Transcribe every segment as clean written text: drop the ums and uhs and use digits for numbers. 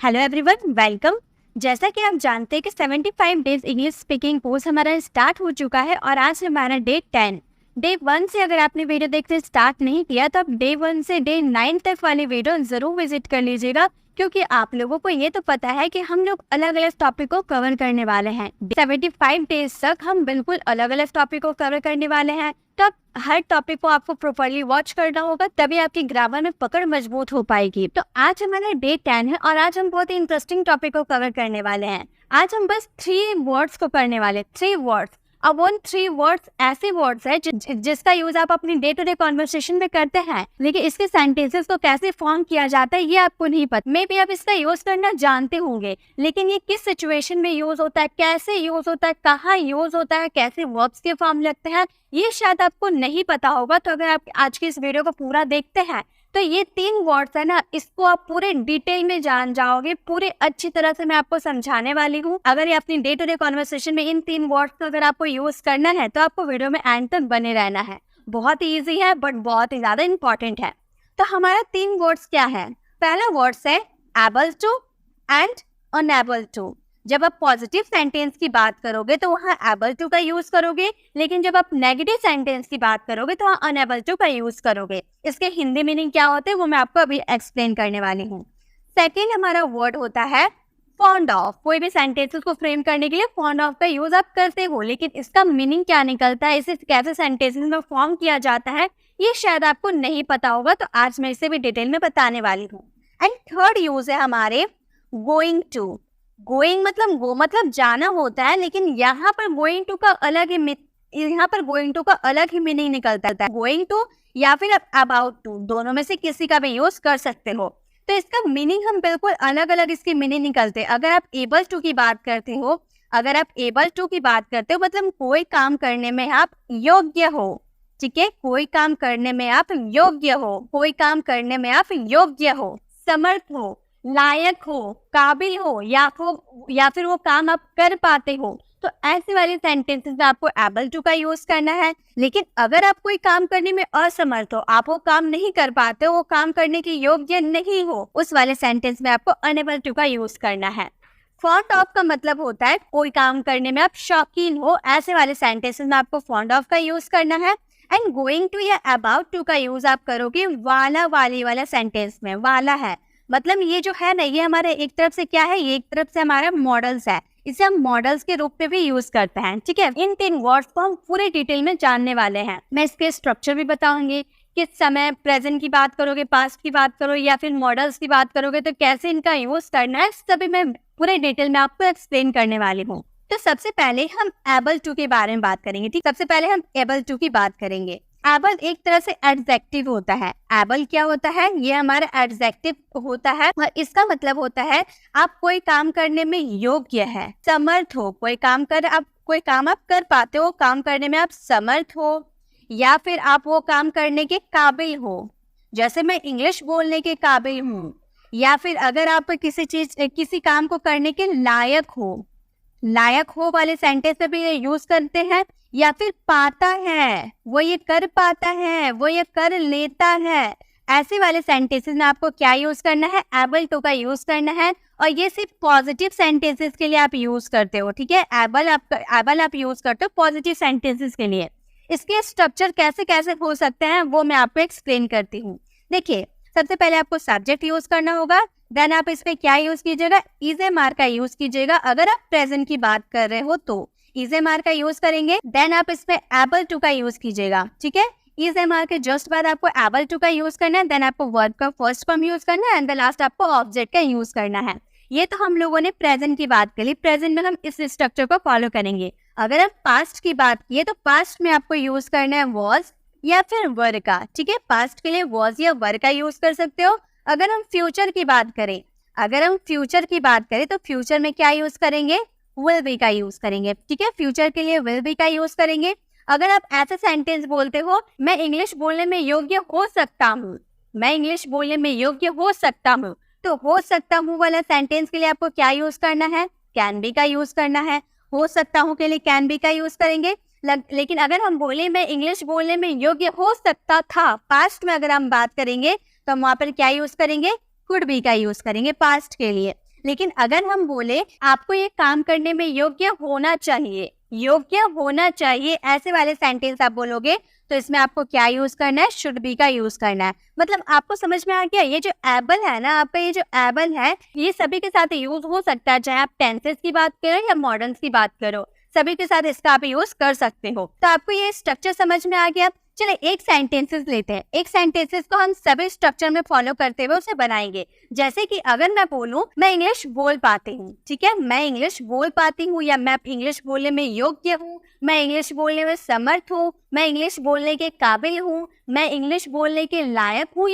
Hello everyone, welcome. जैसा कि आप जानते हैं कि 75 डेज इंग्लिश स्पीकिंग कोर्स हमारा स्टार्ट हो चुका है और आज हमारा डे 10। डे 1 से अगर आपने वीडियो देखते स्टार्ट नहीं किया तो आप डे 1 से डे 9 तक वाली वीडियो जरूर विजिट कर लीजिएगा, क्योंकि आप लोगों को ये तो पता है कि हम लोग अलग अलग टॉपिक को कवर करने वाले हैं। 75 डेज तक हम बिल्कुल अलग अलग टॉपिक को कवर करने वाले हैं, तो हर टॉपिक को आपको प्रॉपर्ली वॉच करना होगा, तभी आपकी ग्रामर में पकड़ मजबूत हो पाएगी। तो आज हमारा डे 10 है और आज हम बहुत ही इंटरेस्टिंग टॉपिक को कवर करने वाले हैं। आज हम बस 3 वर्ड्स को करने वाले, 3 वर्ड्स। अब उन 3 वर्ड्स ऐसे वर्ड्स है जिसका यूज आप अपनी डे टू डे कॉन्वर्सेशन में करते हैं, लेकिन इसके सेंटेंसेस को कैसे फॉर्म किया जाता है ये आपको नहीं पता। मे बी आप इसका यूज करना जानते होंगे, लेकिन ये किस सिचुएशन में यूज होता है, कैसे यूज होता है, कहाँ यूज होता है, कैसे वर्ब्स के फॉर्म लगते हैं, ये शायद आपको नहीं पता होगा। तो अगर आप आज की इस वीडियो को पूरा देखते हैं तो ये 3 वर्ड्स है ना, इसको आप पूरे डिटेल में जान जाओगे। पूरे अच्छी तरह से मैं आपको समझाने वाली हूँ। अगर ये अपनी डे टू डे कॉन्वर्सेशन में इन 3 वर्ड्स को अगर आपको यूज करना है तो आपको वीडियो में एंड तक बने रहना है। बहुत ही ईजी है बट बहुत ही ज्यादा इंपॉर्टेंट है। तो हमारा 3 वर्ड्स क्या है? पहला वर्ड्स है able to and unable to. जब आप पॉजिटिव सेंटेंस की बात करोगे तो वहाँ एबल टू का यूज करोगे, लेकिन जब आप नेगेटिव सेंटेंस की बात करोगे तो वहाँ अनएबल टू का यूज करोगे। इसके हिंदी मीनिंग क्या होते हैं वो मैं आपको अभी एक्सप्लेन करने वाली हूँ। सेकेंड हमारा वर्ड होता है फॉन्ड ऑफ। कोई भी सेंटेंसेस को फ्रेम करने के लिए फॉन्ड ऑफ का यूज आप करते हो, लेकिन इसका मीनिंग क्या निकलता है, इसे कैसे सेंटेंसेस में फॉर्म किया जाता है, ये शायद आपको नहीं पता होगा। तो आज मैं इसे भी डिटेल में बताने वाली हूँ। एंड थर्ड यूज है हमारे गोइंग टू। गोइंग मतलब गो मतलब जाना होता है, लेकिन यहाँ पर गोइंग टू का अलग ही मीनिंग निकलता है। गोइंग टू या फिर अबाउट टू, दोनों में से किसी का भी यूज कर सकते हो। तो इसका मीनिंग हम बिल्कुल अलग अलग इसकी मीनिंग निकलते हैं। अगर आप एबल टू की बात करते हो मतलब कोई काम करने में आप योग्य हो। ठीक है, कोई काम करने में आप योग्य हो, समर्थ हो, लायक हो, काबिल हो, या फिर वो काम आप कर पाते हो। तो ऐसे वाले सेंटेंसेस में आपको एबल टू का यूज करना है। लेकिन अगर आप कोई काम करने में असमर्थ हो, आप वो काम नहीं कर पाते हो, वो काम करने के योग्य नहीं हो, उस वाले सेंटेंस में आपको अनएबल टू का यूज करना है। फॉन्ड ऑफ का मतलब होता है कोई काम करने में आप शौकीन हो। ऐसे वाले सेंटेंसेस में आपको फॉन्ड ऑफ का यूज करना है। एंड गोइंग टू या अबाउट टू का यूज आप करोगे वाला वाली वाला सेंटेंस में। वाला है मतलब ये जो है ना, ये हमारे एक तरफ से क्या है, ये एक तरफ से हमारा मॉडल्स है। इसे हम मॉडल्स के रूप में भी यूज करते हैं। ठीक है, इन 3 वर्ड्स को हम पूरे डिटेल में जानने वाले हैं। मैं इसके स्ट्रक्चर भी बताऊंगी, किस समय प्रेजेंट की बात करोगे, पास्ट की बात करो या फिर मॉडल्स की बात करोगे तो कैसे इनका यूज करना है, सभी मैं पूरे डिटेल में आपको एक्सप्लेन करने वाली हूँ। तो सबसे पहले हम एबल टू के बारे में बात करेंगे। ठीक, सबसे पहले हम एबल टू की बात करेंगे। एबल एक तरह से एडजेक्टिव होता है। एबल क्या होता है? ये हमारा एडजेक्टिव होता है और इसका मतलब होता है आप कोई काम करने में योग्य है, समर्थ हो। कोई काम आप कर पाते हो, काम करने में आप समर्थ हो, या फिर आप वो काम करने के काबिल हो। जैसे मैं इंग्लिश बोलने के काबिल हूँ, या फिर अगर आप किसी काम को करने के लायक हो वाले सेंटेंस में भी ये यूज करते हैं। या फिर पाता है, वो ये कर पाता है, वो ये कर लेता है। ऐसे वाले सेंटेंसेस में आपको क्या यूज करना है? एबल टू का यूज करना है। और ये सिर्फ पॉजिटिव सेंटेंसेस के लिए आप यूज करते हो। ठीक है, एबल आप यूज करते हो पॉजिटिव सेंटेंसेस के लिए। इसके स्ट्रक्चर कैसे कैसे हो सकते हैं वो मैं आपको एक्सप्लेन करती हूँ। देखिए, सबसे पहले आपको सब्जेक्ट यूज करना होगा। देन आप इस पे क्या यूज कीजिएगा? इज ए मार का यूज कीजिएगा। अगर आप प्रेजेंट की बात कर रहे हो तो इज ए मार का यूज करेंगे। देन आप इसमें एबल टू का यूज कीजिएगा। ठीक है, इज ए मार के जस्ट बाद आपको एबल टू का यूज करना है। देन आपको वर्ब का फर्स्ट फॉर्म यूज करना है एंड द लास्ट आपको ऑब्जेक्ट का यूज करना है। ये तो हम लोगों ने प्रेजेंट की बात करी। प्रेजेंट में हम इस स्ट्रक्चर को फॉलो करेंगे। अगर हम पास्ट की बात किए तो पास्ट में आपको यूज करना है वॉज या फिर वर का। ठीक है, पास्ट के लिए वॉज या वर का यूज कर सकते हो। अगर हम फ्यूचर की बात करें तो फ्यूचर में क्या यूज करेंगे? विल बी का यूज करेंगे। ठीक है, फ्यूचर के लिए विल बी का यूज करेंगे। अगर आप ऐसा सेंटेंस बोलते हो मैं इंग्लिश बोलने में योग्य हो सकता हूँ, तो हो सकता हूँ वाला सेंटेंस के लिए आपको क्या यूज करना है? कैन बी का यूज करना है। हो सकता हूँ के लिए कैन बी का यूज करेंगे। लेकिन अगर हम बोले मैं इंग्लिश बोलने में योग्य हो सकता था, पास्ट में अगर हम बात करेंगे तो हम वहां पर क्या यूज करेंगे? कुड बी का यूज करेंगे पास्ट के लिए। लेकिन अगर हम बोले आपको ये काम करने में योग्य होना चाहिए, योग्य होना चाहिए, ऐसे वाले सेंटेंस आप बोलोगे तो इसमें आपको क्या यूज करना है, शुड बी का यूज करना है। मतलब आपको समझ में आ गया, ये जो एबल है ना, आपका ये जो एबल है, ये सभी के साथ यूज हो सकता है, चाहे आप टेंसेस की बात करो या मॉडर्न्स की बात करो, सभी के साथ इसका आप यूज कर सकते हो। तो आपको ये स्ट्रक्चर समझ में आ गया। चलिए एक सेंटेंसेस लेते हैं, एक सेंटेंसेस को हम सभी स्ट्रक्चर में फॉलो करते हुए उसे बनाएंगे। जैसे कि अगर मैं बोलूं मैं इंग्लिश बोल पाती हूँ, ठीक है, मैं इंग्लिश बोल पाती हूँ, या मैं इंग्लिश बोलने में योग्य हूँ, मैं इंग्लिश बोलने में समर्थ हूँ, मैं इंग्लिश बोलने के काबिल हूँ, मैं इंग्लिश बोलने के लायक हूँ,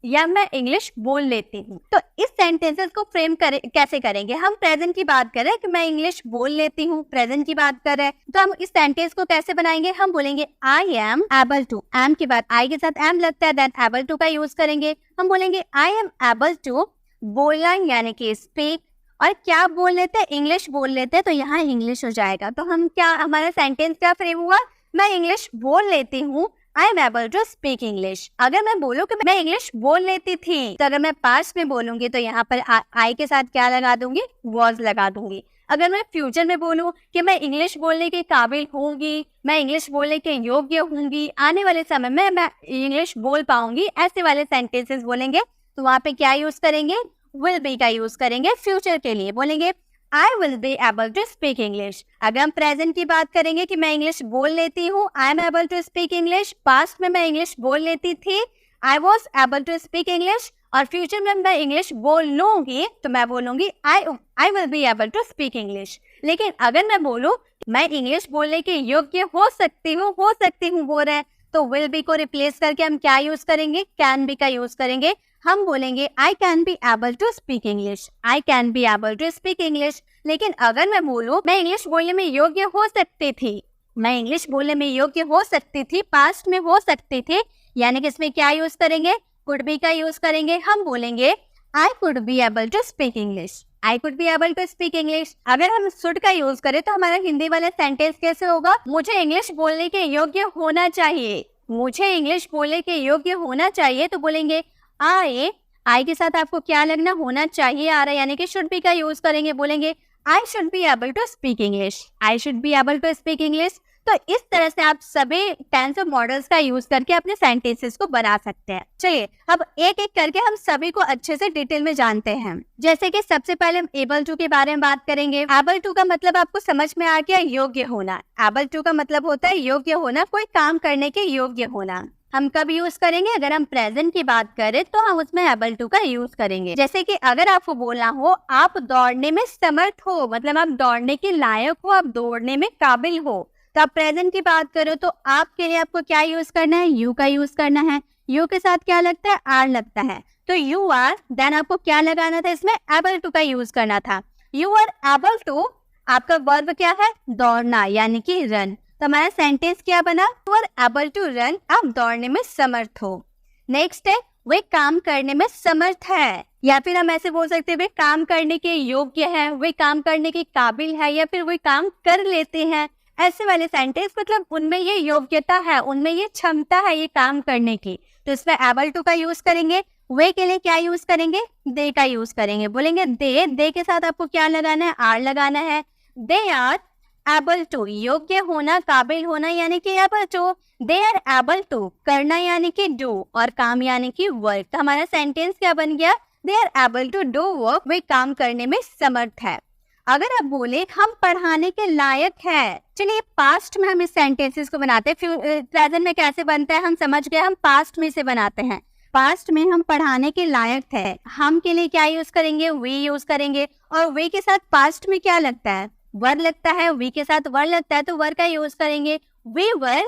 या मैं इंग्लिश बोल लेती हूँ। तो इस सेंटेंसेस को फ्रेम कैसे करेंगे? हम प्रेजेंट की बात करें कि मैं इंग्लिश बोल लेती हूँ, प्रेजेंट की बात करें तो हम इस सेंटेंस को कैसे बनाएंगे? हम बोलेंगे I am able to, am के बाद आई के साथ एम लगता है, देन एबल टू का यूज करेंगे। हम बोलेंगे आई एम एबल टू, बोलना यानी कि स्पीक, और क्या बोल लेते हैं? इंग्लिश बोल लेते हैं, तो यहाँ इंग्लिश हो जाएगा। तो हम क्या, हमारा सेंटेंस क्या फ्रेम हुआ? मैं इंग्लिश बोल लेती हूँ, I am able to speak English. अगर मैं बोलूँ कि मैं इंग्लिश बोल लेती थी, तो अगर मैं पास्ट में बोलूंगी तो यहाँ पर आई के साथ क्या लगा दूंगी? वॉज लगा दूंगी। अगर मैं फ्यूचर में बोलूँ कि मैं इंग्लिश बोलने के काबिल होंगी, मैं इंग्लिश बोलने के योग्य होंगी, आने वाले समय में मैं इंग्लिश बोल पाऊंगी, ऐसे वाले सेंटेंसेस बोलेंगे तो वहाँ पे क्या यूज करेंगे? विल बी का यूज करेंगे। फ्यूचर के लिए बोलेंगे I will be able to speak English. अगर हम प्रेजेंट की बात करेंगे कि मैं इंग्लिश बोल लेती हूँ, I am able to speak English, past में मैं इंग्लिश बोल लेती थी, I was able to speak English, और फ्यूचर में मैं इंग्लिश बोल लूंगी तो मैं बोलूंगी I will be able to speak English. लेकिन अगर मैं बोलूँ मैं इंग्लिश बोलने के योग्य हो सकती हूँ बोल रहे हैं, तो विल बी को रिप्लेस करके हम क्या यूज करेंगे? कैन बी का यूज करेंगे। हम बोलेंगे I can be able to speak English, I can be able to speak English. लेकिन अगर मैं बोलूँ मैं इंग्लिश बोलने में योग्य हो सकती थी, मैं इंग्लिश बोलने में योग्य हो सकती थी, पास्ट में हो सकती थी, यानी कि इसमें क्या यूज करेंगे? कुड बी का यूज करेंगे। हम बोलेंगे I could be able to speak English, I could be able to speak English. अगर हम शुड का यूज करें तो हमारा हिंदी वाला सेंटेंस कैसे होगा? मुझे इंग्लिश बोलने के योग्य होना चाहिए, मुझे इंग्लिश बोलने के योग्य होना चाहिए, तो बोलेंगे आई के साथ आपको क्या लगना? होना चाहिए आ रहा है, यानी कि शुड बी का यूज करेंगे। बोलेंगे I should be able to speak English, I should be able to speak English. तो इस तरह से आप सभी टेंस और मॉडल्स का यूज करके अपने सेंटेंसेस को बना सकते हैं। चलिए अब एक एक करके हम सभी को अच्छे से डिटेल में जानते हैं। जैसे कि सबसे पहले हम एबल टू के बारे में बात करेंगे। एबल टू का मतलब आपको समझ में आ गया, योग्य होना। एबल टू का मतलब होता है योग्य होना, कोई काम करने के योग्य होना। हम कब यूज करेंगे? अगर हम प्रेजेंट की बात करें तो हम उसमें एबल टू का यूज करेंगे। जैसे कि अगर आपको बोलना हो आप दौड़ने में समर्थ हो, मतलब आप दौड़ने के लायक हो, आप दौड़ने में काबिल हो, तो आप प्रेजेंट की बात करो तो आपके लिए आपको क्या यूज करना है? यू का यूज करना है। यू के साथ क्या लगता है? आर लगता है, तो यू आर, देन आपको क्या लगाना था? इसमें एबल टू का यूज करना था। यू आर एबल टू, आपका वर्ब क्या है? दौड़ना, यानी कि रन। तो हमारा सेंटेंस क्या बना? You are able to run, आप दौड़ने में समर्थ हो। नेक्स्ट है वे काम करने में समर्थ है, या फिर हम ऐसे बोल सकते हैं वे काम करने के योग्य है, वे काम करने के काबिल है, या फिर वे काम कर लेते हैं। ऐसे वाले सेंटेंस मतलब उनमें ये योग्यता है, उनमें ये क्षमता है ये काम करने की, तो इसमें एबल टू का यूज करेंगे। वे के लिए क्या यूज करेंगे? दे का यूज करेंगे। बोलेंगे दे के साथ आपको क्या लगाना है? आर लगाना है। दे आर एबल टू, योग्य होना, काबिल होना, यानी कि able to. They are able to, करना यानी कि डू, और काम यानी कि वर्क। तो हमारा सेंटेंस क्या बन गया? They are able to do work, वे काम करने में समर्थ है। अगर आप बोले हम पढ़ाने के लायक है, चलिए पास्ट में हम इस सेंटेंसेस को बनाते हैं। प्रेजेंट में कैसे बनता है हम समझ गए, हम पास्ट में से बनाते हैं। पास्ट में हम पढ़ाने के लायक थे, हम के लिए क्या यूज करेंगे? वी यूज करेंगे। और वी के साथ पास्ट में क्या लगता है? वर लगता है। वी के साथ वर लगता है तो वर का यूज करेंगे। वी वर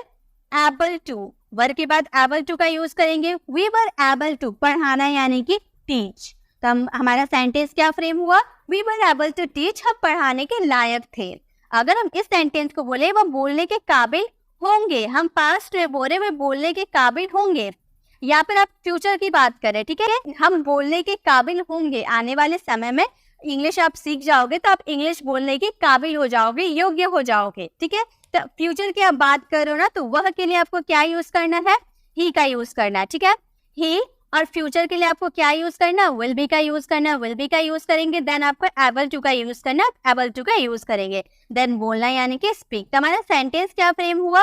एबल टू, वर के बाद एबल टू का यूज करेंगे। वी वर एबल टू, पढ़ाना यानी कि टीच। तो हमारा सेंटेंस क्या फ्रेम हुआ? We were able to teach, हम पढ़ाने के लायक थे। अगर हम इस सेंटेंस को बोले वो बोलने के काबिल होंगे, हम पास्ट में बोले वे बोलने के काबिल होंगे, या फिर आप फ्यूचर की बात करें, ठीक है, हम बोलने के काबिल होंगे। आने वाले समय में इंग्लिश आप सीख जाओगे तो आप इंग्लिश बोलने के काबिल हो जाओगे, योग्य हो जाओगे, ठीक है। तो फ्यूचर की आप बात करो ना, तो वह के लिए आपको क्या यूज करना है? ही का यूज करना है, ठीक है। ही और फ्यूचर के लिए आपको क्या यूज करना, विल बी का यूज करना, विल बी का यूज करेंगे, देन आपको एबल टू का यूज करना, एबल टू का यूज करेंगे, देन बोलना यानी कि स्पीक। तो हमारा सेंटेंस क्या फ्रेम हुआ,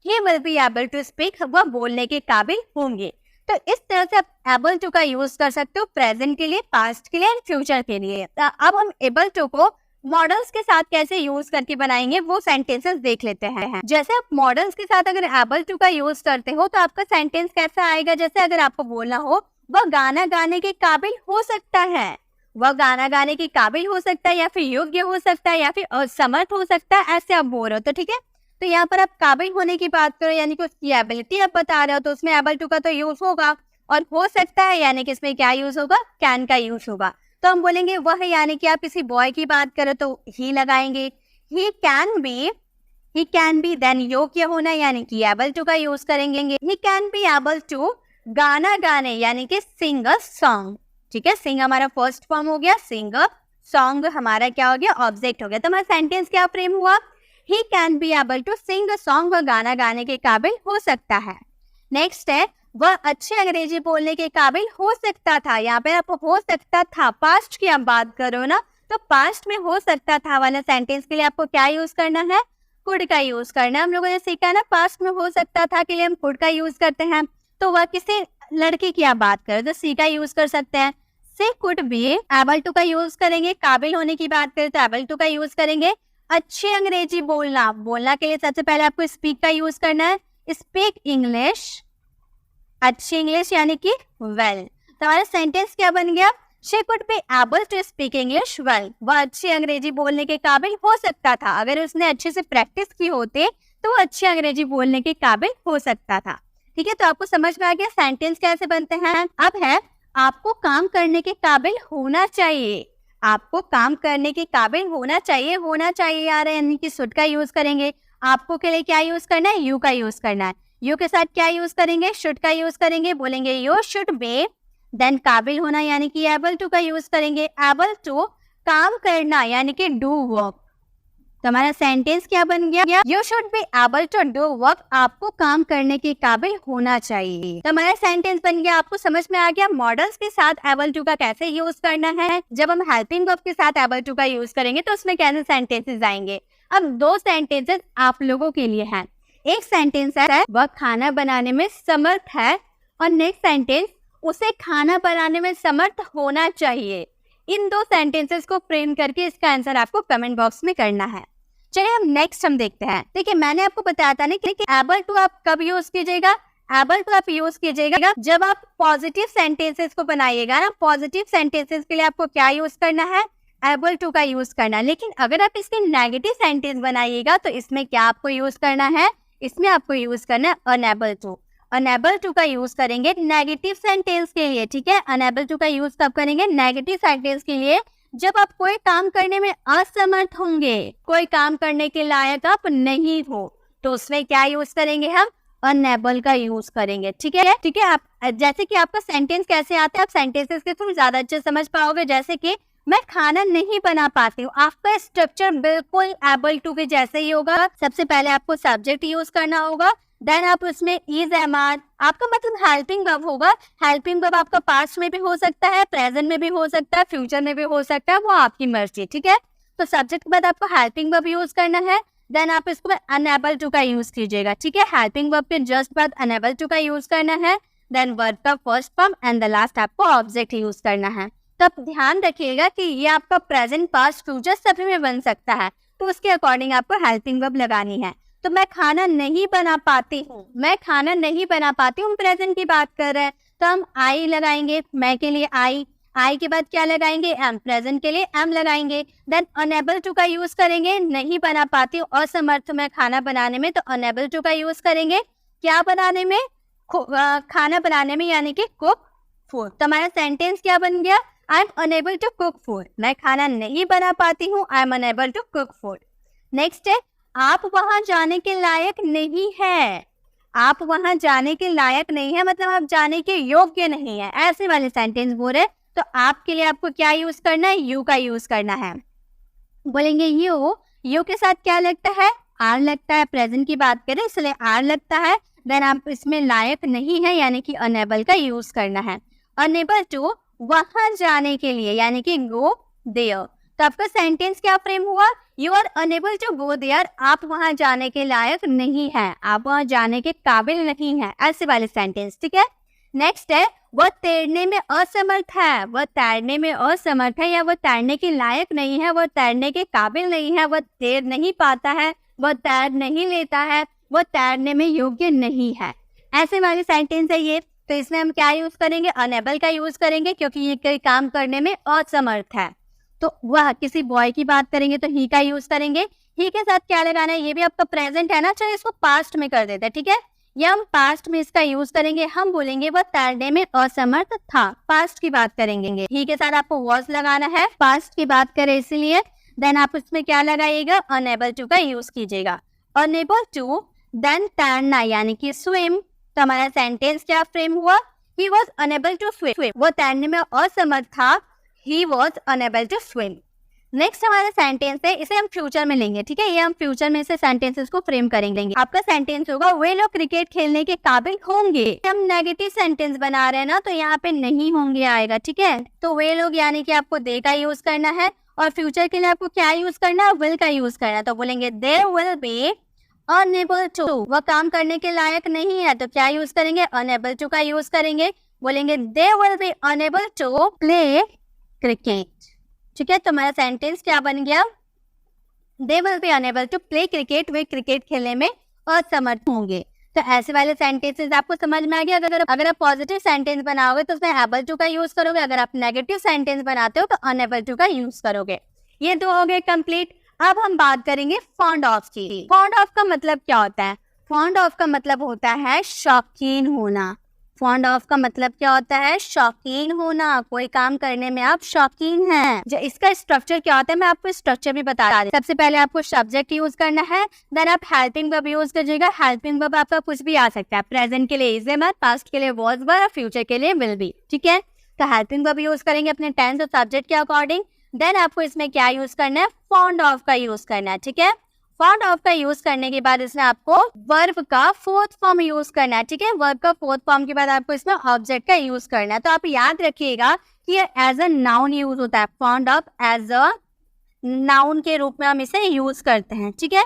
he will be able to speak, वह बोलने के काबिल होंगे। तो इस तरह से आप एबल टू का यूज कर सकते हो प्रेजेंट के लिए, पास्ट के लिए एंड फ्यूचर के लिए। अब हम एबल टू को मॉडल्स के साथ कैसे यूज करके बनाएंगे वो सेंटेंसेस देख लेते हैं। जैसे आप मॉडल्स के साथ अगर एबल टू का यूज करते हो तो आपका सेंटेंस कैसा आएगा, जैसे अगर आपको बोलना हो वह गाना गाने के काबिल हो सकता है, वह गाना गाने के काबिल हो सकता है, या फिर योग्य हो सकता है, या फिर असमर्थ हो सकता है, ऐसे आप बोल रहे हो तो ठीक है। तो यहाँ पर आप काबिल होने की बात करो यानी कि उसकी एबिलिटी आप बता रहे हो, तो उसमें एबल टू का तो यूज होगा। और हो सकता है यानी कि इसमें क्या यूज होगा, कैन का यूज होगा। तो हम बोलेंगे वह, यानी कि आप किसी बॉय की बात करो तो ही लगाएंगे, ही कैन बी, देन योग्य होना यानी कि एबल टू का यूज करेंगे, he can be able to गाना गाने यानी कि सिंग अ सॉन्ग। ठीक है, सिंग हमारा फर्स्ट फॉर्म हो गया, सिंग अ सॉन्ग हमारा क्या हो गया, ऑब्जेक्ट हो गया। तो हमारा सेंटेंस क्या फ्रेम हुआ, he can be able to sing a song, वह गाना गाने के काबिल हो सकता है। नेक्स्ट है, वह अच्छे अंग्रेजी बोलने के काबिल हो सकता था। यहाँ पे आप हो सकता था, पास्ट की आप बात करो ना, तो पास्ट में हो सकता था वाला सेंटेंस के लिए आपको क्या यूज करना है, कुड का यूज करना है। हम लोगों ने सीखा ना, पास्ट में हो सकता था के लिए हम कुड का यूज करते हैं। तो वह किसी लड़के की आप बात करो तो सी का यूज कर सकते हैं, से कुड बी। एबल टू का यूज करेंगे, काबिल होने की बात करें तो एबल टू का यूज करेंगे। अच्छी अंग्रेजी बोलना के लिए सबसे पहले आपको स्पीक का यूज करना है, स्पीक इंग्लिश, अच्छी इंग्लिश यानी कि वेल। तो हमारा सेंटेंस क्या बन गया, she could be able to speak English well, वह अच्छी अंग्रेजी बोलने के काबिल हो सकता था। अगर उसने अच्छे से प्रैक्टिस की होते तो वो अच्छी अंग्रेजी बोलने के काबिल हो सकता था। ठीक है, तो आपको समझ में आ गया सेंटेंस कैसे बनते हैं। अब है, आपको काम करने के काबिल होना चाहिए, आपको काम करने के काबिल होना चाहिए यार, यानी कि शुड का यूज करेंगे। आपको के लिए क्या यूज करना है, यू का यूज करना है। यू के साथ क्या यूज करेंगे, शुड का यूज करेंगे, बोलेंगे यू शुड बी, देन काबिल होना यानी कि एबल टू का यूज करेंगे, एबल टू काम करना यानी कि डू वर्क। तो हमारा सेंटेंस क्या बन गया, you should be able to do work, आपको काम करने के काबिल होना चाहिए। तो हमारा सेंटेंस बन गया। आपको समझ में आ गया मॉडल्स के साथ एबल टू का कैसे यूज करना है। जब हम हेल्पिंग वर्ब के साथ एबल टू का यूज करेंगे तो उसमें कैसे सेंटेंसेस आएंगे। अब दो सेंटेंसेस आप लोगों के लिए हैं। एक सेंटेंस है, वह खाना बनाने में समर्थ है, और नेक्स्ट सेंटेंस, उसे खाना बनाने में समर्थ होना चाहिए। इन दो सेंटेंसेस को फ्रेम करके इसका आंसर आपको कमेंट बॉक्स में करना है। चलिए हम नेक्स्ट देखते हैं। देखिए, मैंने आपको बताया था ना कि एबल टू आप कब यूज कीजिएगा, एबल टू आप यूज कीजिएगा जब आप पॉजिटिव सेंटेंसेस को बनाइएगा ना। पॉजिटिव सेंटेंसेस के लिए आपको क्या यूज करना है, एबल टू का यूज करना। लेकिन अगर आप इसके नेगेटिव सेंटेंस बनाइएगा तो इसमें क्या आपको यूज करना है, इसमें आपको यूज करना है अनएबल टू। अनएबल टू का यूज करेंगे नेगेटिव सेंटेंस के लिए। ठीक है, अनएबल टू का यूज कब करेंगे, नेगेटिव सेंटेंस के लिए, जब आप कोई काम करने में असमर्थ होंगे, कोई काम करने के लायक आप नहीं हो, तो उसमें क्या यूज करेंगे, हम अनएबल का यूज करेंगे। ठीक है, आप जैसे कि आपका सेंटेंस कैसे आता है, आप सेंटेंसेस के थ्रू ज्यादा अच्छे समझ पाओगे। जैसे कि मैं खाना नहीं बना पाती हूँ, आपका स्ट्रक्चर बिल्कुल एबल टू के जैसे ही होगा। सबसे पहले आपको सब्जेक्ट यूज करना होगा, देन आप उसमें इज एमआर, आपका मतलब हेल्पिंग वर्ब होगा। हेल्पिंग वर्ब आपका पास्ट में भी हो सकता है, प्रेजेंट में भी हो सकता है, फ्यूचर में भी हो सकता है, वो आपकी मर्जी। ठीक है, तो सब्जेक्ट के बाद आपको हेल्पिंग वर्ब यूज करना है, देन आप इसको अनएबल टू का यूज कीजिएगा। ठीक है, हेल्पिंग वर्ब के जस्ट बाद अनएबल टू का यूज करना है, देन वर्ब का first form and the last आपको ऑब्जेक्ट यूज करना है। तो आप ध्यान रखिएगा कि ये आपका प्रेजेंट, पास्ट, फ्यूचर सभी में बन सकता है, तो उसके अकॉर्डिंग आपको हेल्पिंग वर्ब लगानी है। तो मैं खाना नहीं बना पाती हूँ, मैं खाना नहीं बना पाती हूँ, प्रेजेंट की बात कर रहे हैं, तो हम आई लगाएंगे, मैं के लिए आई, आई के बाद क्या लगाएंगे, एम, प्रेजेंट के लिए एम लगाएंगे। देन अनएबल टू का यूज करेंगे, नहीं बना पाती हूँ, असमर्थ मैं खाना बनाने में, तो अनएबल टू का यूज करेंगे क्या बनाने में, खाना बनाने में यानी कि कुक फूड। तो हमारा सेंटेंस क्या बन गया, I am unable to cook food, मैं खाना नहीं बना पाती हूँ, I am unable to cook food. Next है, आप वहां जाने के लायक नहीं है, आप वहां जाने के लायक नहीं है मतलब आप जाने के योग्य नहीं है, ऐसे वाले सेंटेंस बोल रहे। तो आपके लिए आपको क्या यूज करना है, यू का यूज करना है। बोलेंगे यू के साथ क्या लगता है, आर लगता है, प्रेजेंट की बात करें इसलिए आर लगता है। देन आप इसमें लायक नहीं है यानी कि अनेबल का यूज करना है। अनेबल टू वहां जाने के लिए, यानी कि गो देयर। तो आपका सेंटेंस क्या फ्रेम हुआ, you are unable to go there, आप वहां जाने के लायक नहीं है, आप वहां जाने के काबिल नहीं है, ऐसे वाले सेंटेंस। ठीक है, नेक्स्ट है वह तैरने में असमर्थ है, वह तैरने में असमर्थ है या वह तैरने के लायक नहीं है, वह तैरने के काबिल नहीं है, वह तैर नहीं पाता है, वह तैर नहीं लेता है, वह तैरने में योग्य नहीं है, ऐसे वाले सेंटेंस है ये। तो इसमें हम क्या यूज करेंगे, अनेबल का यूज करेंगे, क्योंकि ये कोई काम करने में असमर्थ है। तो वह किसी बॉय की बात करेंगे तो ही का यूज करेंगे। ही के साथ क्या लगाना है, ये भी आपका प्रेजेंट है ना, चाहे इसको पास्ट में कर देते हैं। ठीक है, या हम पास्ट में इसका यूज करेंगे, हम बोलेंगे वह तैरने में असमर्थ था, पास्ट की बात करेंगे। ही के साथ आपको वॉज लगाना है, पास्ट की बात करें इसलिए। देन आप इसमें क्या लगाइएगा, अनेबल टू का यूज कीजिएगा। अनेबल टू देन तैरना यानी कि स्विम। तो हमारा सेंटेंस क्या फ्रेम हुआ, he was unable to swim, वो तैरने में असमर्थ था, he was unable to swim. Next हमारा सेंटेंस है, इसे हम फ्यूचर में लेंगे। ठीक है, ये हम फ्यूचर में से सेंटेंसेस को फ्रेम करेंगे। आपका सेंटेंस होगा वे लोग क्रिकेट खेलने के काबिल होंगे। हम नेगेटिव सेंटेंस बना रहे हैं ना, तो यहाँ पे नहीं होंगे आएगा। ठीक है, तो वे लोग यानी कि आपको दे का यूज करना है, और फ्यूचर के लिए आपको क्या यूज करना है, विल का यूज करना है। तो बोलेंगे they will be unable to, वह काम करने के लायक नहीं है, तो क्या यूज करेंगे, अनेबल टू का यूज करेंगे। बोलेंगे they will be unable to play cricket. ठीक है, तो हमारा सेंटेंस क्या बन गया, they will be unable to play cricket, वे क्रिकेट खेलने में असमर्थ होंगे। तो ऐसे वाले सेंटेंसेस आपको समझ में आ गया। अगर आप पॉजिटिव सेंटेंस बनाओगे तो उसमें एबल टू का यूज करोगे, अगर आप नेगेटिव सेंटेंस बनाते हो तो अनेबल टू का यूज करोगे। ये दो हो गए कंप्लीट। अब हम बात करेंगे फॉन्ड ऑफ की। फॉन्ड ऑफ का मतलब क्या होता है, फॉन्ड ऑफ का मतलब होता है शौकीन होना। फॉन्ड ऑफ का मतलब क्या होता है, शौकीन होना, कोई काम करने में आप शौकीन हैं। जो इसका स्ट्रक्चर क्या होता है, मैं आपको स्ट्रक्चर भी बता रही। सबसे पहले आपको सब्जेक्ट यूज करना है, देन आप हेल्पिंग वर्ब यूज कीजिएगा। हेल्पिंग वर्ब आपका कुछ भी आ सकता है, प्रेजेंट के लिए इज वर्ब, पास्ट के लिए वाज वर्ब और फ्यूचर के लिए विल बी। ठीक है, तो हेल्पिंग वर्ब यूज करेंगे अपने टेंस और सब्जेक्ट के अकॉर्डिंग। देन आपको इसमें क्या यूज करना है, फॉन्ड ऑफ का यूज करना है। ठीक है, फॉन्ड ऑफ का यूज करने के बाद इसमें आपको वर्ब का फोर्थ फॉर्म यूज करना है। ठीक है, वर्ब का फोर्थ फॉर्म के बाद आपको इसमें ऑब्जेक्ट का यूज करना है। तो आप याद रखिएगा कि ये एज अ नाउन यूज होता है, fond of as a noun के रूप में हम इसे यूज करते हैं। ठीक है,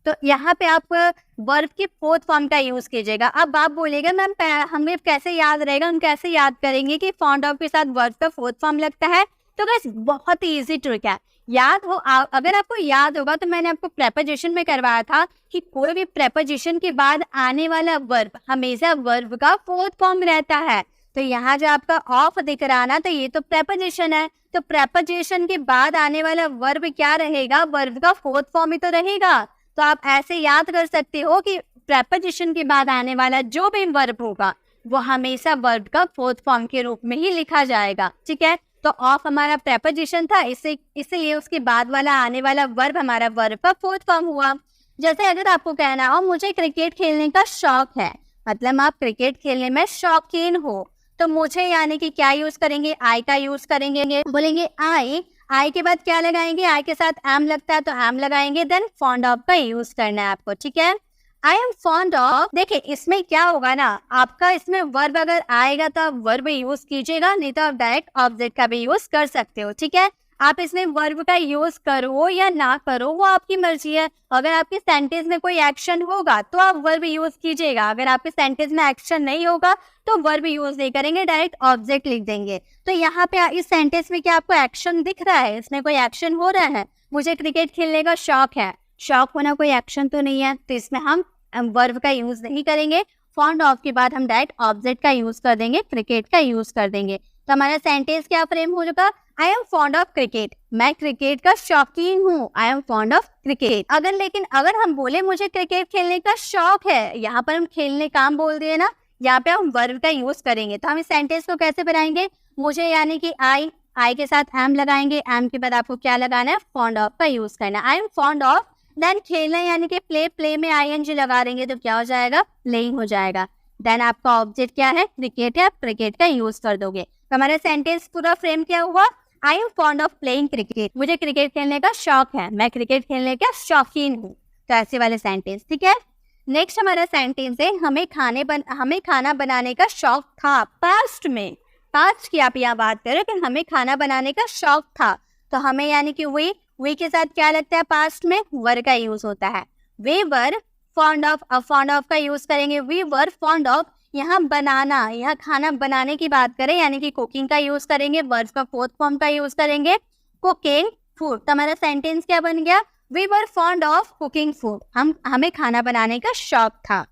तो यहाँ पे आप वर्ब के फोर्थ फॉर्म का यूज कीजिएगा। अब आप बोलेगा मैम हमें कैसे याद रहेगा, हम कैसे याद करेंगे कि फॉन्ड ऑफ के साथ वर्ब का फोर्थ फॉर्म लगता है। तो गाइस बहुत ही इजी ट्रिक है, याद हो। अगर आपको याद होगा तो मैंने आपको प्रेपोजिशन में करवाया था कि कोई भी प्रेपोजिशन के बाद आने वाला वर्ब हमेशा वर्ब का फोर्थ फॉर्म रहता है। तो यहाँ जो आपका ऑफ दिख रहा ना, तो ये तो प्रेपोजिशन है, तो प्रेपोजिशन के बाद आने वाला वर्ब क्या रहेगा, वर्ब का फोर्थ फॉर्म ही तो रहेगा। तो आप ऐसे याद कर सकते हो कि प्रेपोजिशन के बाद आने वाला जो भी वर्ब होगा वो हमेशा वर्ब का फोर्थ फॉर्म के रूप में ही लिखा जाएगा। ठीक है, तो ऑफ हमारा प्रेपोजिशन था, इसलिए उसके बाद वाला आने वाला वर्ब हमारा वर्ब का फोर्थ फॉर्म हुआ। जैसे अगर आपको कहना हो मुझे क्रिकेट खेलने का शौक है, मतलब आप क्रिकेट खेलने में शौकीन हो, तो मुझे यानी कि क्या यूज करेंगे, आई का यूज करेंगे। बोलेंगे आई के बाद क्या लगाएंगे, आई के साथ एम लगता है तो एम लगाएंगे। देन फॉन्ड ऑफ का यूज करना है आपको। ठीक है, आई एम फॉन्ड ऑफ। देखिए इसमें क्या होगा ना, आपका इसमें वर्ब अगर आएगा तो आप वर्ब यूज कीजिएगा, नहीं तो आप डायरेक्ट ऑब्जेक्ट का भी यूज कर सकते हो। ठीक है, आप इसमें वर्ब का यूज करो या ना करो वो आपकी मर्जी है। अगर आपके सेंटेंस में कोई एक्शन होगा तो आप वर्ब यूज कीजिएगा, अगर आपके सेंटेंस में एक्शन नहीं होगा तो वर्ब यूज नहीं करेंगे, डायरेक्ट ऑब्जेक्ट लिख देंगे। तो यहाँ पे इस सेंटेंस में क्या आपको एक्शन दिख रहा है, इसमें कोई एक्शन हो रहा है, मुझे क्रिकेट खेलने का शौक है, शौक होना कोई एक्शन तो नहीं है, तो इसमें हम वर्ब का यूज नहीं करेंगे। फॉन्ड ऑफ के बाद हम डायरेक्ट ऑब्जेक्ट का यूज कर देंगे, क्रिकेट का यूज कर देंगे। तो हमारा सेंटेंस क्या फ्रेम हो चुका, आई एम फॉन्ड ऑफ क्रिकेट, मैं क्रिकेट का शौकीन हूँ, I am fond of cricket. अगर हम बोले मुझे क्रिकेट खेलने का शौक है, यहाँ पर हम खेलने काम बोल दिए ना, यहाँ पे हम वर्ब का यूज करेंगे। तो हम इस सेंटेंस को कैसे बनाएंगे, मुझे यानी कि आई के साथ एम लगाएंगे, एम के बाद आपको क्या लगाना है, फॉन्ड ऑफ का यूज करना है। I am fond of, then खेलना यानी कि प्ले में ING लगा देंगे तो क्या हो जाएगा, प्लेइंग हो जाएगा। देन आपका ऑब्जेक्ट क्या है, क्रिकेट है, क्रिकेट का यूज कर दोगे। तो हमारा सेंटेंस पूरा फ्रेम क्या हुआ, आई am fond of playing cricket, मुझे क्रिकेट खेलने का शौक है, मैं क्रिकेट खेलने का शौकीन हूँ। तो ऐसे वाले सेंटेंस। ठीक है, नेक्स्ट हमारा सेंटेंस है, हमें खाना बनाने का शौक था, पास्ट में। पास्ट की आप यहाँ बात करें कि हमें खाना बनाने का शौक था, तो हमें यानी कि वी के साथ क्या लगता है पास्ट में, वर का यूज होता है। वी वर फॉन्ड ऑफ, अब फॉन्ड ऑफ का यूज करेंगे, वी वर फॉन्ड ऑफ। यहाँ बनाना, यहाँ खाना बनाने की बात करें यानी कि कुकिंग का यूज करेंगे, वर्ब का फोर्थ फॉर्म का यूज करेंगे, कुकिंग फूड। तो हमारा सेंटेंस क्या बन गया, we were fond of cooking food, हमें खाना बनाने का शौक था।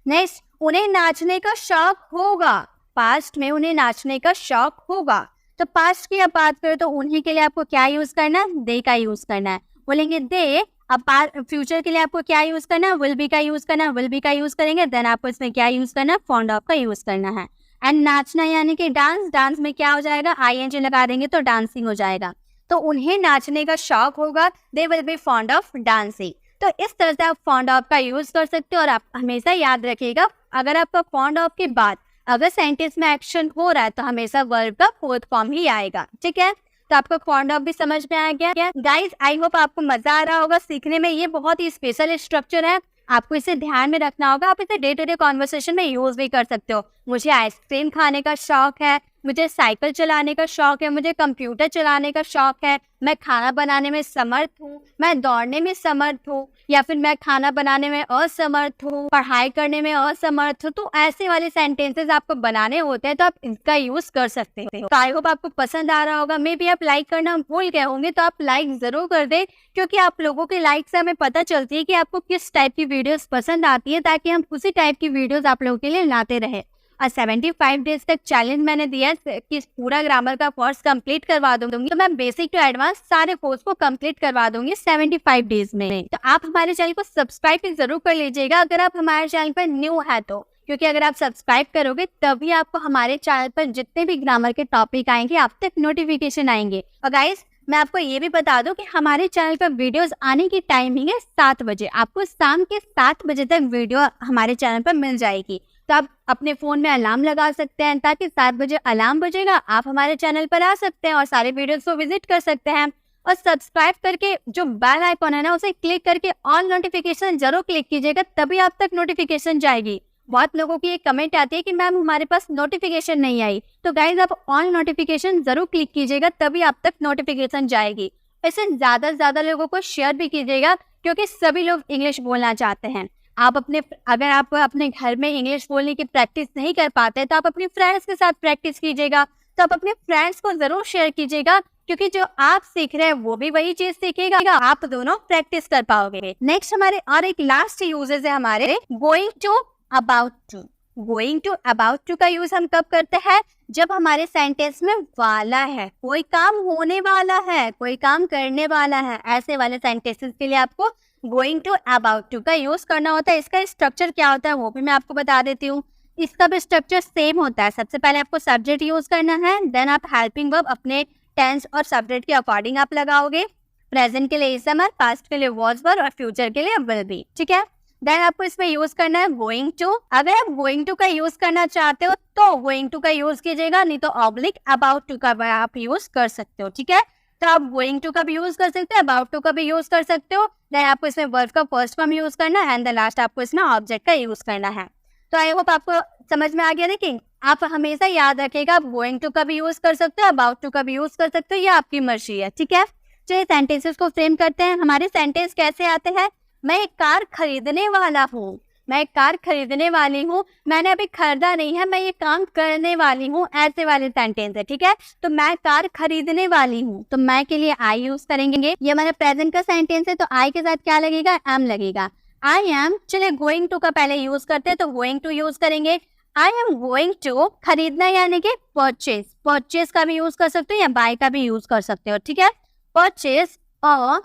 नेक्स्ट, उन्हें नाचने का शौक होगा, पास्ट में उन्हें नाचने का शौक होगा। तो पास्ट की अब बात करें तो उन्हें के लिए आपको क्या यूज करना है, दे का यूज करना है, बोलेंगे दे। अब फ्यूचर के लिए आपको क्या यूज करना है, विल बी का यूज करना है, विल बी का यूज करेंगे, देन आपको इसमें क्या यूज करना है, फॉन्ड ऑफ का यूज करना है। एंड नाचना यानी कि डांस, डांस में क्या हो जाएगा, आईएनजी लगा देंगे तो डांसिंग हो जाएगा। तो उन्हें नाचने का शौक होगा, दे will B fond of dancing. तो इस तरह से आप फॉन्ड ऑफ का यूज कर सकते हो। और आप हमेशा याद रखिएगा, अगर आपका फॉन्ड ऑफ के बाद अगर सेंटेंस में एक्शन हो रहा है तो हमेशा वर्ब का फोर्थ फॉर्म ही आएगा, ठीक है। तो आपको फॉन्ड ऑफ भी समझ में आ गया गाइस। आई होप आपको मजा आ रहा होगा सीखने में। ये बहुत ही स्पेशल स्ट्रक्चर है, आपको इसे ध्यान में रखना होगा। आप इसे डे टू डे कॉन्वर्सेशन में यूज भी कर सकते हो। मुझे आइसक्रीम खाने का शौक है, मुझे साइकिल चलाने का शौक है, मुझे कंप्यूटर चलाने का शौक है, मैं खाना बनाने में समर्थ हूँ, मैं दौड़ने में समर्थ हूँ, या फिर मैं खाना बनाने में असमर्थ हूँ, पढ़ाई करने में असमर्थ हूँ। तो ऐसे वाले सेंटेंसेस आपको बनाने होते हैं तो आप इसका यूज कर सकते हो। तो आई होप आपको पसंद आ रहा होगा। मे भी आप लाइक करना भूल गए होंगे तो आप लाइक जरूर कर दें, क्योंकि आप लोगों के लाइक से हमें पता चलती है कि आपको किस टाइप की वीडियोस पसंद आती है, ताकि हम उसी टाइप की वीडियोस आप लोगों के लिए लाते रहे। और 75 डेज तक चैलेंज मैंने दिया है कि पूरा ग्रामर का कोर्स कंप्लीट करवा दूंगी। तो मैं बेसिक टू एडवांस सारे कोर्स को कंप्लीट करवा दूंगी 75 डेज में। तो आप हमारे चैनल को सब्सक्राइब भी जरूर कर लीजिएगा अगर आप हमारे चैनल पर न्यू है तो, क्योंकि अगर आप सब्सक्राइब करोगे तभी आपको हमारे चैनल पर जितने भी ग्रामर के टॉपिक आएंगे आप तक नोटिफिकेशन आएंगे। और गाइस, मैं आपको ये भी बता दूं कि हमारे चैनल पर वीडियोस आने की टाइमिंग है 7 बजे। आपको शाम के 7 बजे तक वीडियो हमारे चैनल पर मिल जाएगी। तो आप अपने फोन में अलार्म लगा सकते हैं, ताकि 7 बजे अलार्म बजेगा, आप हमारे चैनल पर आ सकते हैं और सारे वीडियोस को विजिट कर सकते हैं। और सब्सक्राइब करके जो बेल आइकॉन है ना, उसे क्लिक करके ऑल नोटिफिकेशन जरूर क्लिक कीजिएगा, तभी आप तक नोटिफिकेशन जाएगी। बहुत लोगों की एक कमेंट आती है कि मैम हमारे पास नोटिफिकेशन नहीं आई। तो गाइज, आप ऑल नोटिफिकेशन जरूर क्लिक कीजिएगा, तभी आप तक नोटिफिकेशन जाएगी। इसे ज्यादा से ज्यादा लोगों को शेयर भी कीजिएगा, क्योंकि सभी लोग इंग्लिश बोलना चाहते हैं। अगर आप अपने घर में इंग्लिश बोलने की प्रैक्टिस नहीं कर पाते तो आप अपने फ्रेंड्स के साथ प्रैक्टिस कीजिएगा। तो आप अपने फ्रेंड्स को जरूर शेयर कीजिएगा, क्योंकि जो आप सीख रहे हैं वो भी वही चीज सीखेगा, आप दोनों प्रैक्टिस कर पाओगे। नेक्स्ट हमारे और एक लास्ट यूजेस है हमारे going to, about to. Going to, about to का यूज हम कब करते हैं, जब हमारे सेंटेंस में वाला है, कोई काम होने वाला है, कोई काम करने वाला है, ऐसे वाले सेंटेंसेस के लिए आपको गोइंग टू, अबाउट टू का यूज करना होता है। इसका स्ट्रक्चर क्या होता है वो भी मैं आपको बता देती हूँ। इसका भी स्ट्रक्चर सेम होता है। सबसे पहले आपको सब्जेक्ट यूज करना है, देन आप हेल्पिंग वर्ब अपने टेंस और सब्जेक्ट के अकॉर्डिंग आप लगाओगे। प्रेजेंट के लिए इज एम, पास्ट के लिए वाज वर और फ्यूचर के लिए विल बी, ठीक है। देन आपको इसमें यूज करना है गोइंग टू। अगर आप गोइंग टू का यूज करना चाहते हो तो गोइंग टू का यूज कीजिएगा, नहीं तो ऑब्लिक अबाउट टू का आप यूज कर सकते हो, ठीक है। तो आप गोइंग टू का भी यूज कर सकते हो, अबाउट टू का भी यूज कर सकते हो। देन आपको इसमें वर्ब का फर्स्ट फॉर्म यूज करना है, एंड द लास्ट आपको इसमें ऑब्जेक्ट का यूज करना है। तो आई होप आपको समझ में आ गया। देखिए, आप हमेशा याद रखिएगा, आप गोइंग टू का भी यूज कर सकते हो, अबाउट टू का भी यूज कर सकते हो, ये आपकी मर्जी है, ठीक है। चलिए सेंटेंसेस को फ्रेम करते हैं। हमारे सेंटेंस कैसे आते हैं, मैं एक कार खरीदने वाला हूँ, मैं एक कार खरीदने वाली हूँ, मैंने अभी खरीदा नहीं है, मैं ये काम करने वाली हूँ, ऐसे वाले सेंटेंस है, ठीक है। तो मैं कार खरीदने वाली हूँ, तो मैं के लिए आई यूज करेंगे। ये हमारे प्रेजेंट का सेंटेंस है, तो आई के साथ क्या लगेगा, एम लगेगा। आई एम, चलिए गोइंग टू का पहले यूज करते हैं, तो गोइंग टू यूज करेंगे। आई एम गोइंग टू, खरीदना यानी कि परचेज, परचेज का भी यूज कर सकते हो या बाय का भी यूज कर सकते हो, ठीक है। परचेज अ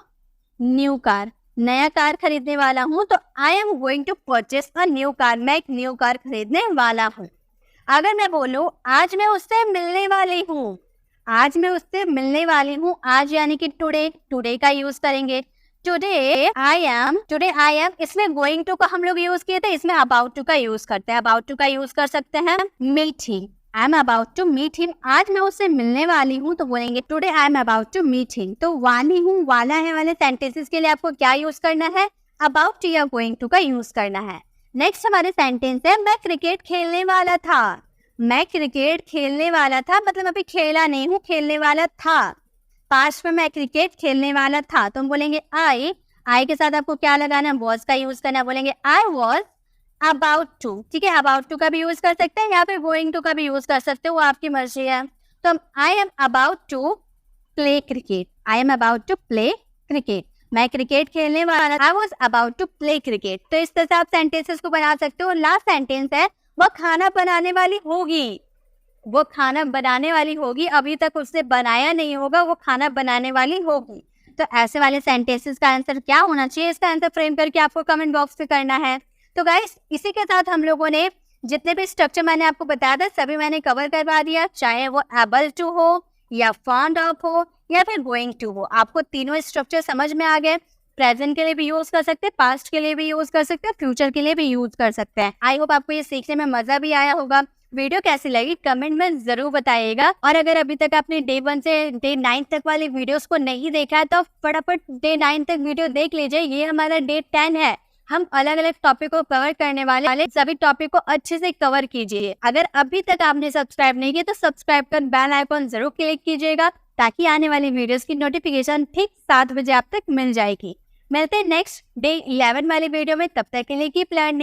न्यू कार, नया कार खरीदने वाला हूँ, तो I am going to purchase a new car, मैं एक न्यू कार खरीदने वाला हूँ। अगर मैं बोलूँ आज मैं उससे मिलने वाली हूँ, आज मैं उससे मिलने वाली हूँ, आज यानी कि टुडे, टुडे का यूज करेंगे। टुडे आई एम, इसमें गोइंग टू का हम लोग यूज किए थे, इसमें अबाउट टू का यूज करते हैं। अबाउट टू का यूज कर सकते हैं meet him, I am about to meet him, आज मैं उससे मिलने वाली हूँ, तो बोलेंगे today I am about to meet him. तो वाली हूँ, वाला है वाले सेंटेंसेस के लिए आपको क्या यूज करना है, अबाउट टू या गोइंग टू का यूज करना है। नेक्स्ट हमारे सेंटेंस है मैं क्रिकेट खेलने वाला था, मैं क्रिकेट खेलने वाला था, मतलब अभी खेला नहीं हूँ, खेलने वाला था। पास्ट में मैं क्रिकेट खेलने वाला था, तो हम बोलेंगे आई के साथ आपको क्या लगाना, वॉज का यूज करना, बोलेंगे आई वॉज अबाउट टू। ठीक है, अबाउट टू का भी यूज कर सकते हैं, या फिर गोइंग टू का भी यूज कर सकते हो, वो आपकी मर्जी है। तो हम I am about to play cricket, I am about to play cricket, मैं क्रिकेट खेलने वाला, I was about to play cricket. तो इस तरह से आप सेंटेंसेस को बना सकते हो। लास्ट सेंटेंस है वो खाना बनाने वाली होगी, वो खाना बनाने वाली होगी, अभी तक उसने बनाया नहीं होगा, वो खाना बनाने वाली होगी। तो ऐसे वाले सेंटेंसेस का आंसर क्या होना चाहिए, इसका आंसर फ्रेम करके आपको कमेंट बॉक्स पे करना है। तो गाइस, इसी के साथ हम लोगों ने जितने भी स्ट्रक्चर मैंने आपको बताया था सभी मैंने कवर करवा दिया, चाहे वो एबल टू हो या फॉन्ड ऑफ हो या फिर गोइंग टू हो। आपको तीनों स्ट्रक्चर समझ में आ गए। प्रेजेंट के लिए भी यूज कर सकते हैं, पास्ट के लिए भी यूज कर सकते हैं, फ्यूचर के लिए भी यूज कर सकते हैं। आई होप आपको ये सीखने में मजा भी आया होगा। वीडियो कैसी लगी कमेंट में जरूर बताइएगा। और अगर अभी तक आपने डे 1 से डे 9 तक वाली वीडियोस को नहीं देखा है तो फटाफट डे 9 तक वीडियो देख लीजिए। ये हमारा डे 10 है। हम अलग अलग टॉपिक को कवर करने वाले सभी टॉपिक को अच्छे से कवर कीजिए। अगर अभी तक आपने सब्सक्राइब नहीं किया तो सब्सक्राइब कर बेल आइकॉन जरूर क्लिक कीजिएगा, ताकि आने वाली वीडियोस की नोटिफिकेशन ठीक 7 बजे आप तक मिल जाएगी। मिलते हैं नेक्स्ट डे 11 वाली वीडियो में, तब तक के लिए कीप लर्निंग।